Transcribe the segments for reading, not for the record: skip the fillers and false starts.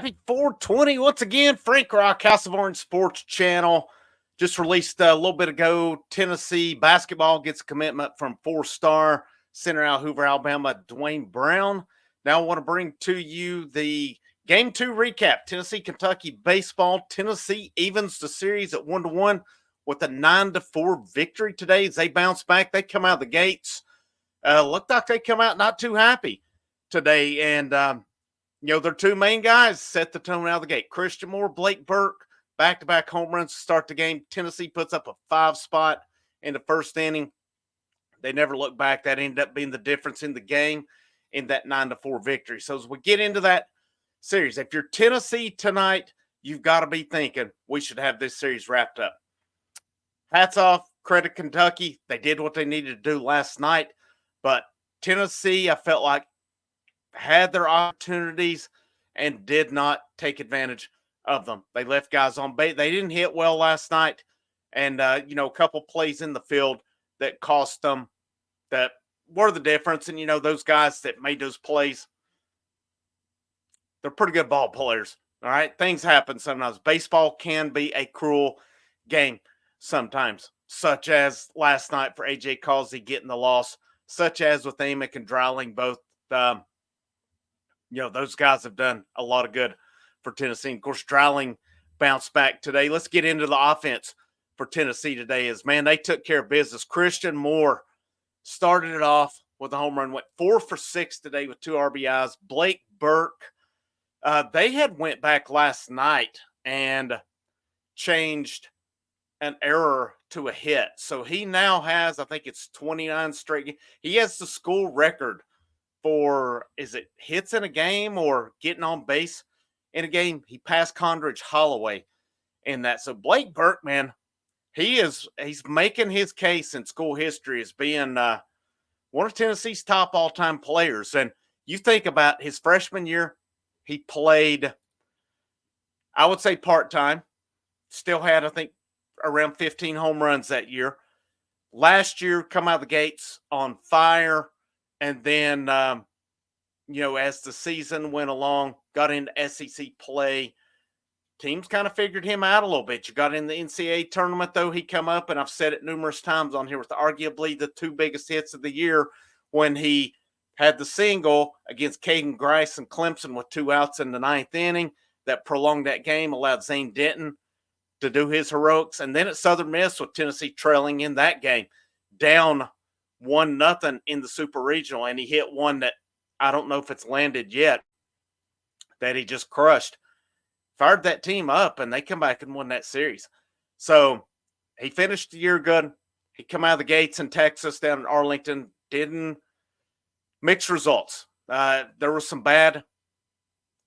Happy 420 once again. Frank Rock, House of Orange Sports Channel. Just released a little bit ago. Tennessee basketball gets a commitment from four-star center out Hoover, Alabama, Dwayne Brown. Now I want to bring to you the Game 2 recap. Tennessee-Kentucky baseball. Tennessee evens the series at 1-1 with a 9-4 victory today as they bounce back. They come out of the gates. Looked like they come out not too happy today. And, their two main guys set the tone out of the gate. Christian Moore, Blake Burke, back-to-back home runs to start the game. Tennessee puts up a 5 spot in the first inning. They never look back. That ended up being the difference in the game in that 9-4 victory. So as we get into that series, if you're Tennessee tonight, you've got to be thinking we should have this series wrapped up. Hats off, credit Kentucky. They did what they needed to do last night. But Tennessee, I felt like, had their opportunities and did not take advantage of them. They left guys on base. They didn't hit well last night. And, a couple plays in the field that cost them that were the difference. And, those guys that made those plays, they're pretty good ball players. All right. Things happen sometimes. Baseball can be a cruel game sometimes, such as last night for A.J. Causey getting the loss, such as with Amick and Dreiling both. Those guys have done a lot of good for Tennessee. Of course, Dreiling bounced back today. Let's get into the offense for Tennessee today. They took care of business. Christian Moore started it off with a home run, went 4 for 6 today with 2 RBIs. Blake Burke, they had went back last night and changed an error to a hit. So he now has, I think it's 29 straight. He has the school record for, is it hits in a game or getting on base in a game? He passed Condridge Holloway in that. So Blake Burke, man, he's making his case in school history as being one of Tennessee's top all-time players. And you think about his freshman year, he played, I would say part-time, still had, I think, around 15 home runs that year. Last year, come out of the gates on fire. And then, as the season went along, got into SEC play, teams kind of figured him out a little bit. You got in the NCAA tournament, though, he come up, and I've said it numerous times on here, with arguably the 2 biggest hits of the year when he had the single against Caden Grice and Clemson with 2 outs in the 9th inning that prolonged that game, allowed Zane Denton to do his heroics. And then at Southern Miss with Tennessee trailing in that game, down 1-0 in the Super Regional, and he hit one that I don't know if it's landed yet, that he just crushed. Fired that team up, and they come back and won that series. So he finished the year good. He come out of the gates in Texas, down in Arlington, didn't mix results. There was some bad,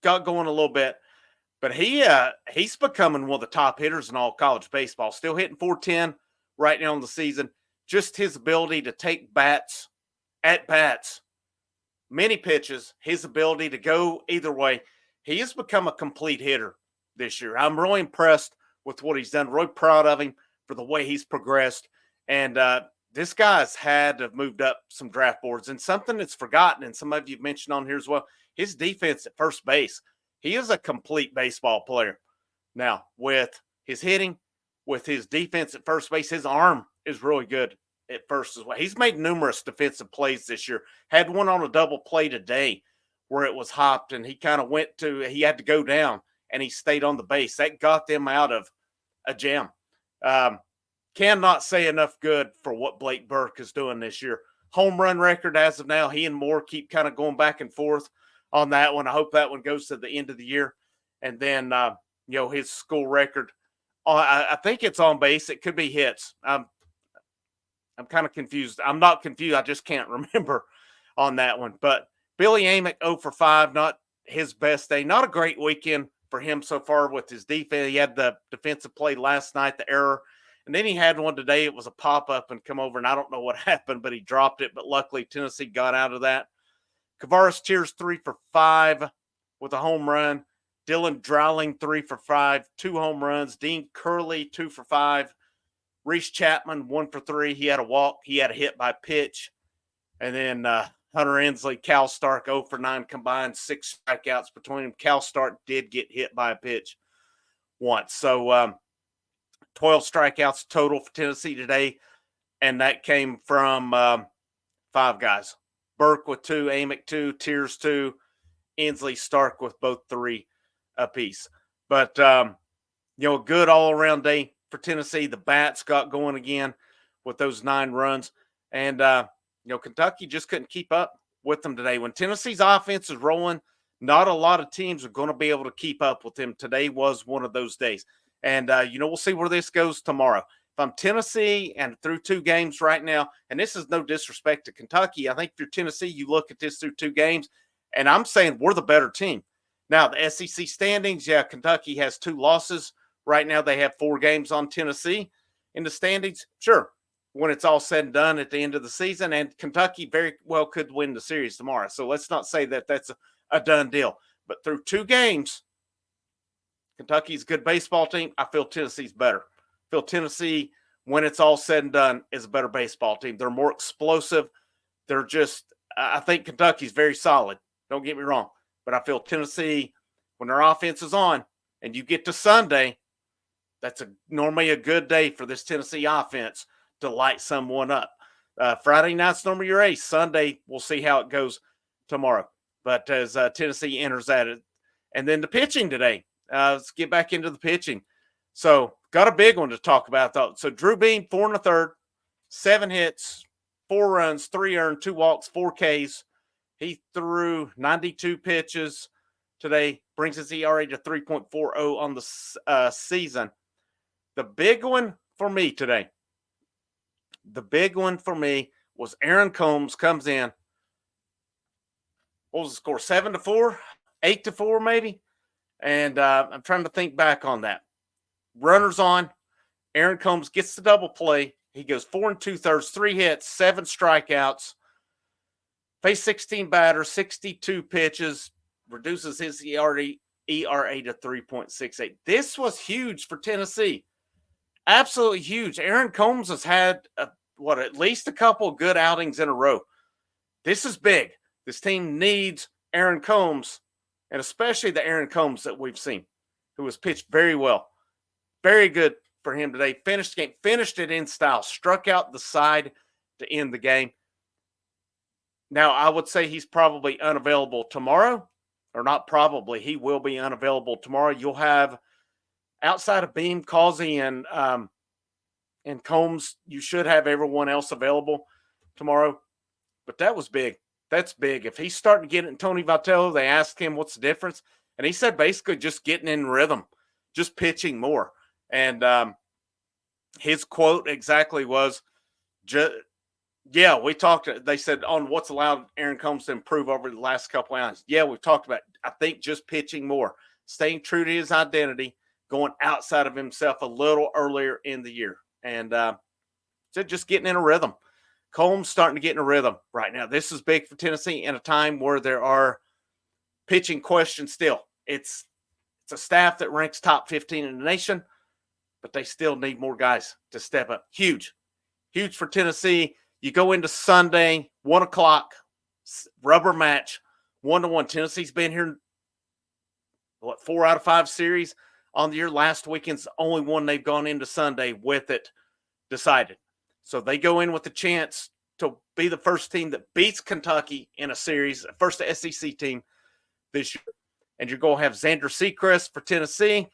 got going a little bit, but he's becoming one of the top hitters in all college baseball. Still hitting 410 right now in the season. Just his ability to take bats, many pitches, his ability to go either way. He has become a complete hitter this year. I'm really impressed with what he's done. Really proud of him for the way he's progressed. And this guy's had to have moved up some draft boards. And something that's forgotten, and some of you mentioned on here as well, his defense at first base. He is a complete baseball player. Now, with his hitting, with his defense at first base, his arm is really good at first as well. He's made numerous defensive plays this year. Had one on a double play today where it was hopped, and he had to go down, and he stayed on the base. That got them out of a jam. Cannot say enough good for what Blake Burke is doing this year. Home run record as of now, he and Moore keep kind of going back and forth on that one. I hope that one goes to the end of the year. And then, his school record, I think it's on base. It could be hits. I'm kind of confused. I'm not confused. I just can't remember on that one. But Billy Amick, 0 for 5, not his best day. Not a great weekend for him so far with his defense. He had the defensive play last night, the error. And then he had one today. It was a pop-up and come over, and I don't know what happened, but he dropped it. But luckily, Tennessee got out of that. Kavaris Tears, 3 for 5 with a home run. Dylan Dreiling, 3 for 5, 2 home runs. Dean Curley, 2 for 5. Reese Chapman, 1 for 3. He had a walk. He had a hit by pitch. And then Hunter Ensley, Cal Stark 0 for 9 combined, 6 strikeouts between them. Cal Stark did get hit by a pitch once. So 12 strikeouts total for Tennessee today, and that came from 5 guys. Burke with 2, Amick 2, Tiers 2, Ensley, Stark with both 3 apiece. But, good all-around day for Tennessee. The bats got going again with those 9 runs. And, Kentucky just couldn't keep up with them today. When Tennessee's offense is rolling, not a lot of teams are going to be able to keep up with them. Today was one of those days. And, we'll see where this goes tomorrow. If I'm Tennessee and through 2 games right now, and this is no disrespect to Kentucky, I think if you're Tennessee, you look at this through 2 games, and I'm saying we're the better team. Now, the SEC standings, Kentucky has 2 losses. Right now, they have 4 games on Tennessee in the standings. Sure, when it's all said and done at the end of the season, and Kentucky very well could win the series tomorrow. So let's not say that that's a done deal. But through 2 games, Kentucky's a good baseball team. I feel Tennessee's better. I feel Tennessee, when it's all said and done, is a better baseball team. They're more explosive. I think Kentucky's very solid. Don't get me wrong. But I feel Tennessee, when their offense is on, and you get to Sunday, that's normally a good day for this Tennessee offense to light someone up. Friday night's normally your ace. Sunday, we'll see how it goes tomorrow. But as Tennessee enters that, and then the pitching today. Let's get back into the pitching. So, got a big one to talk about, though. So, Drew Beam, 4 1/3, 7 hits, 4 runs, 3 earned, 2 walks, 4 Ks. He threw 92 pitches today, brings his ERA to 3.40 on the season. The big one for me today, was Aaron Combs comes in. What was the score? 7-4, 8-4, maybe. And I'm trying to think back on that. Runners on. Aaron Combs gets the double play. He goes 4 2/3, 3 hits, 7 strikeouts. Faced 16 batters, 62 pitches, reduces his ERA to 3.68. This was huge for Tennessee. Absolutely huge. Aaron Combs has had, at least a couple of good outings in a row. This is big. This team needs Aaron Combs, and especially the Aaron Combs that we've seen, who has pitched very well. Very good for him today. Finished it in style. Struck out the side to end the game. Now, I would say he's probably unavailable tomorrow. Or not probably. He will be unavailable tomorrow. You'll have, outside of Beam, Causey, and Combs, you should have everyone else available tomorrow. But that was big. That's big. If he's starting to get it in Tony Vitello, they asked him what's the difference. And he said basically just getting in rhythm, just pitching more. And his quote exactly was, we talked, they said, on what's allowed Aaron Combs to improve over the last couple of hours. Yeah, we've talked about, I think, just pitching more, staying true to his identity, going outside of himself a little earlier in the year. And just getting in a rhythm. Combs starting to get in a rhythm right now. This is big for Tennessee in a time where there are pitching questions still. It's a staff that ranks top 15 in the nation, but they still need more guys to step up. Huge for Tennessee. You go into Sunday, 1 o'clock, rubber match, 1-1. Tennessee's been here, 4 out of 5 series on the year. Last weekend's the only one they've gone into Sunday with it decided. So they go in with a chance to be the first team that beats Kentucky in a series, first SEC team this year. And you're going to have Xander Sechrist for Tennessee,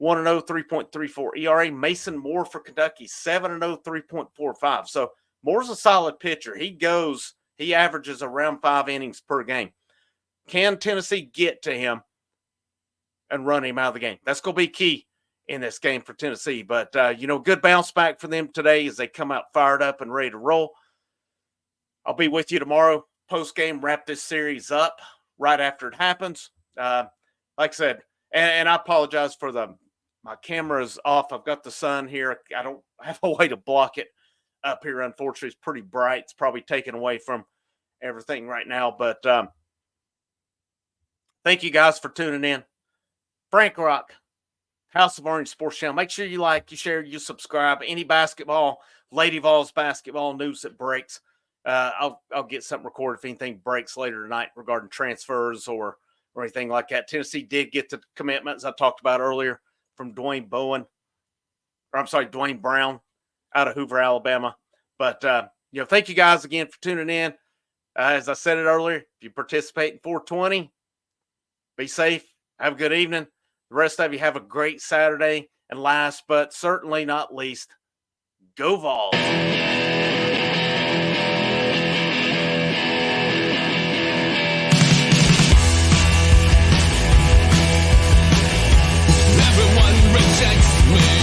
1-0, 3.34 ERA. Mason Moore for Kentucky, 7-0, 3.45. So Moore's a solid pitcher. He averages around 5 innings per game. Can Tennessee get to him and run him out of the game? That's going to be key in this game for Tennessee. But, good bounce back for them today as they come out fired up and ready to roll. I'll be with you tomorrow, post-game, wrap this series up right after it happens. Like I said, and I apologize for my camera's off. I've got the sun here. I don't have a way to block it up here, unfortunately. It's pretty bright. It's probably taken away from everything right now. But thank you guys for tuning in. Frank Rock, House of Orange Sports Channel. Make sure you like, you share, you subscribe. Any basketball, Lady Vols basketball news that breaks, I'll get something recorded if anything breaks later tonight regarding transfers or anything like that. Tennessee did get the commitments I talked about earlier from Dwayne Brown out of Hoover, Alabama. But thank you guys again for tuning in. As I said it earlier, if you participate in 420, be safe. Have a good evening. The rest of you have a great Saturday. And last but certainly not least, go Vols. Everyone rejects me.